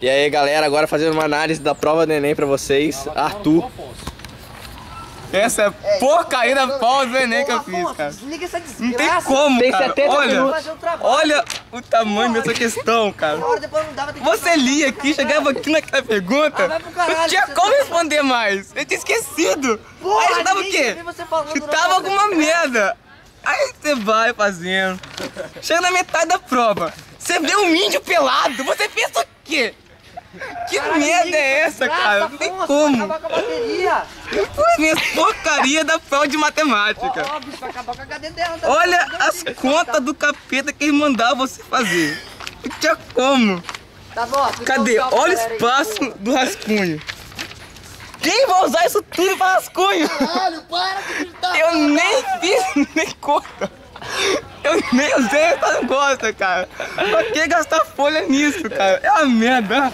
E aí galera, agora fazendo uma análise da prova do Enem pra vocês. Arthur. Essa é porcaria da prova do Enem que eu fiz, cara. Desliga essa desgraça. Não tem como, Tem cara. 70 minutos. Olha o tamanho dessa questão, cara. Você lia aqui, chegava aqui naquela pergunta, não tinha como responder mais. Eu tinha esquecido. Aí chutava o quê? Chutava alguma merda. Aí você vai fazendo. Chega na metade da prova, você vê um índio pelado, você pensa o quê? Que merda é essa, cara? Não tem como. Acabar com a bateria. Foi minha porcaria da prova de matemática. Ó, bicho, vai acabar com a cadeira dela. Olha as contas do capeta que eles mandavam você fazer. Não tinha como. Tá bom, Cadê? Olha o espaço do rascunho. Quem vai usar isso tudo pra rascunho? Caralho, para de gritar. Eu nem fiz nem conta. Eu nem usei essa gosta, cara. Pra que gastar folha nisso, cara? É uma merda.